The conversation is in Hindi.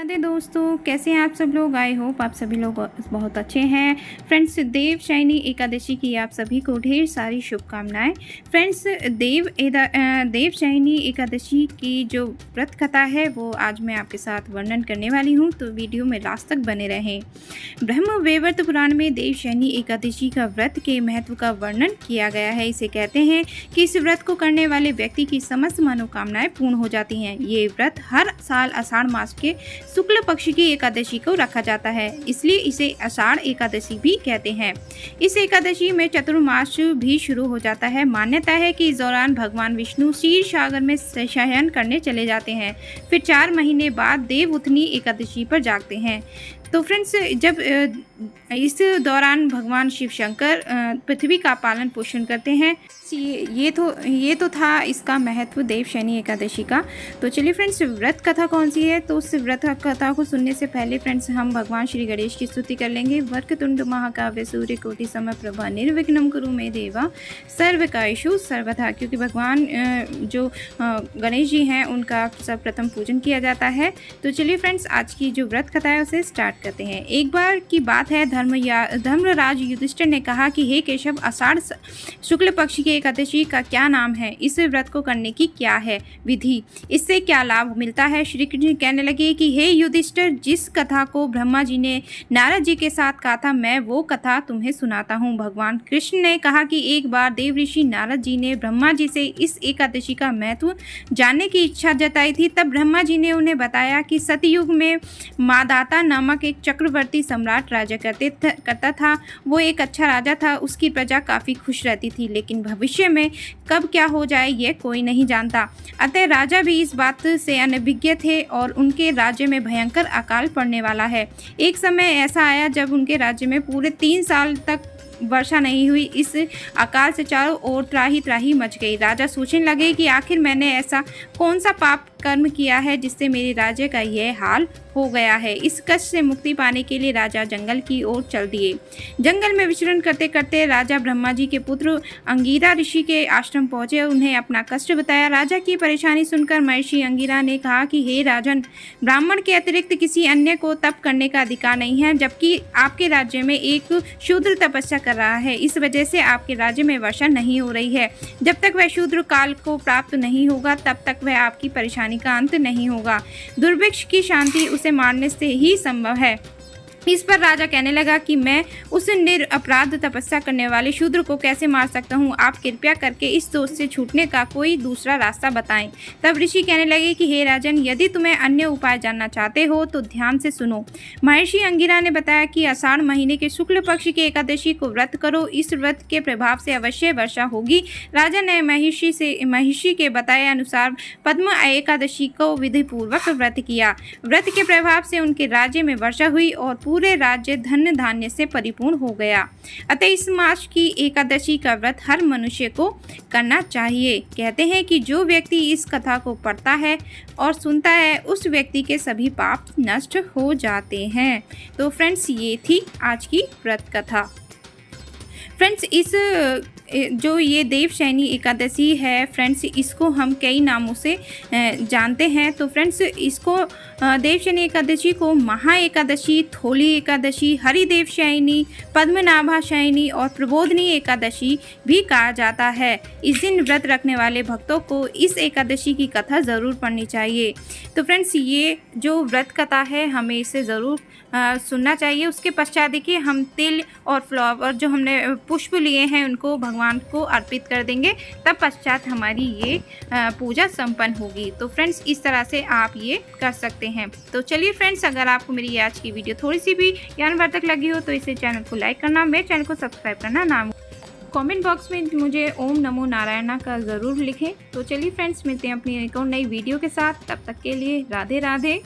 राधे दोस्तों, कैसे हैं आप सब लोग। आई होप आप सभी लोग बहुत अच्छे हैं। फ्रेंड्स, देवशयनी एकादशी की आप सभी को ढेर सारी शुभकामनाएं। फ्रेंड्स, देवशयनी एकादशी की जो व्रत कथा है वो आज मैं आपके साथ वर्णन करने वाली हूं, तो वीडियो में लास्ट तक बने रहें। ब्रह्म वैवर्त पुराण में देवशयनी एकादशी का व्रत के महत्व का वर्णन किया गया है। इसे कहते हैं कि इस व्रत को करने वाले व्यक्ति की समस्त मनोकामनाएं पूर्ण हो जाती हैं। ये व्रत हर साल आषाढ़ मास के शुक्ल पक्ष की एकादशी को रखा जाता है, इसलिए इसे आषाढ़ एकादशी भी कहते हैं। इस एकादशी में चतुर्मास भी शुरू हो जाता है। मान्यता है कि इस दौरान भगवान विष्णु क्षीर सागर में शयन करने चले जाते हैं, फिर 4 महीने बाद देवउठनी एकादशी पर जागते हैं। तो फ्रेंड्स, जब इस दौरान भगवान शिव शंकर पृथ्वी का पालन पोषण करते हैं। ये तो था इसका महत्व देवशयनी एकादशी का। तो चलिए फ्रेंड्स, व्रत कथा कौन सी है, तो उस व्रत कथा को सुनने से पहले फ्रेंड्स हम भगवान श्री गणेश की स्तुति कर लेंगे। वक्रतुंड महाकाव्य सूर्य कोटि समप्रभा निर्विघ्नं कुरु मे देवा सर्वकार्येषु सर्वदा। क्योंकि भगवान जो गणेश जी हैं उनका सर्वप्रथम पूजन किया जाता है। तो चलिए फ्रेंड्स, आज की जो व्रत कथा है उसे स्टार्ट करते हैं। एक बार की बात है, धर्मराज युधिष्ठिर ने कहा कि हे केशव, आषाढ़ शुक्ल पक्ष की एकादशी का क्या नाम है, इस व्रत को करने की क्या है विधि, इससे क्या लाभ मिलता है। श्री कृष्ण कहने लगे कि हे युधिष्ठिर, जिस कथा को ब्रह्मा जी ने नारद जी के साथ कहा था, मैं वो कथा तुम्हें सुनाता हूँ। भगवान कृष्ण ने कहा कि एक बार देव ऋषि नारद जी ने ब्रह्मा जी से इस एकादशी का महत्व जानने की इच्छा जताई थी। तब ब्रह्मा जी ने उन्हें बताया कि सतयुग में मादाता नामक एक चक्रवर्ती सम्राट राजा करता था। वो एक अच्छा राजा था, उसकी प्रजा काफ़ी खुश रहती थी, लेकिन भविष्य में कब क्या हो जाए ये कोई नहीं जानता। अतः राजा भी इस बात से अनभिज्ञ थे और उनके राज्य में भयंकर अकाल पड़ने वाला है। एक समय ऐसा आया जब उनके राज्य में पूरे 3 साल तक वर्षा नहीं हुई। इस अकाल से चारों ओर त्राही त्राही मच गई। राजा सोचने लगे कि आखिर मैंने ऐसा कौन सा पाप कर्म किया है जिससे मेरे राज्य का यह हाल हो गया है। इस कष्ट से मुक्ति पाने के लिए राजा जंगल की ओर चल दिए। जंगल में विचरण करते करते राजा ब्रह्मा जी के पुत्र अंगिरा ऋषि के आश्रम पहुंचे और उन्हें अपना कष्ट बताया। राजा की परेशानी सुनकर महर्षि अंगिरा ने कहा कि हे राजन, ब्राह्मण के अतिरिक्त किसी अन्य को तप करने का अधिकार नहीं है, जबकि आपके राज्य में एक शूद्र तपस्या कर रहा है। इस वजह से आपके राज्य में वर्षा नहीं हो रही है। जब तक वह शूद्र काल को प्राप्त नहीं होगा तब तक वह आपकी परेशानी का अंत नहीं होगा। दुर्भिक्ष की शांति उसे मारने से ही संभव है। इस पर राजा कहने लगा कि मैं उस निरपराध तपस्या करने वाले शूद्र को कैसे मार सकता हूँ। आप कृपया करके इस दोष से छूटने का कोई दूसरा रास्ता बताएं। तब ऋषि कहने लगे कि हे राजन, यदि तुम्हें अन्य उपाय जानना चाहते हो तो ध्यान से सुनो। महर्षि अंगिरा ने बताया कि आषाढ़ महीने के शुक्ल पक्ष की एकादशी को व्रत करो, इस व्रत के प्रभाव से अवश्य वर्षा होगी। राजा ने महर्षि के बताए अनुसार पद्म एकादशी को विधि पूर्वक व्रत किया। व्रत के प्रभाव से उनके राज्य में वर्षा हुई और पूरे राज्य धन धान्य से परिपूर्ण हो गया। अतः इस मास की एकादशी का व्रत हर मनुष्य को करना चाहिए। कहते हैं कि जो व्यक्ति इस कथा को पढ़ता है और सुनता है, उस व्यक्ति के सभी पाप नष्ट हो जाते हैं। तो फ्रेंड्स, ये थी आज की व्रत कथा। फ्रेंड्स, इस जो ये देवशयनी एकादशी है फ्रेंड्स, इसको हम कई नामों से जानते हैं। तो फ्रेंड्स, इसको देवशयनी एकादशी को महा एकादशी, थोली एकादशी, हरिदेवशयनी, पद्मनाभाशयनी और प्रबोधनी एकादशी भी कहा जाता है। इस दिन व्रत रखने वाले भक्तों को इस एकादशी की कथा ज़रूर पढ़नी चाहिए। तो फ्रेंड्स, ये जो व्रत कथा है हमें इसे ज़रूर सुनना चाहिए। उसके पश्चात देखिए, हम तिल और फ्लावर जो हमने पुष्प लिए हैं उनको भगवान को अर्पित कर देंगे, तब पश्चात हमारी ये पूजा संपन्न होगी। तो फ्रेंड्स, इस तरह से आप ये कर सकते हैं। तो चलिए फ्रेंड्स, अगर आपको मेरी आज की वीडियो थोड़ी सी भी ज्ञानवर्धक लगी हो तो इसे चैनल को लाइक करना, मेरे चैनल को सब्सक्राइब करना ना भूलें। कमेंट बॉक्स में मुझे ओम नमो नारायणा का ज़रूर लिखें। तो चलिए फ्रेंड्स, मिलते हैं अपनी एक और नई वीडियो के साथ। तब तक के लिए राधे राधे।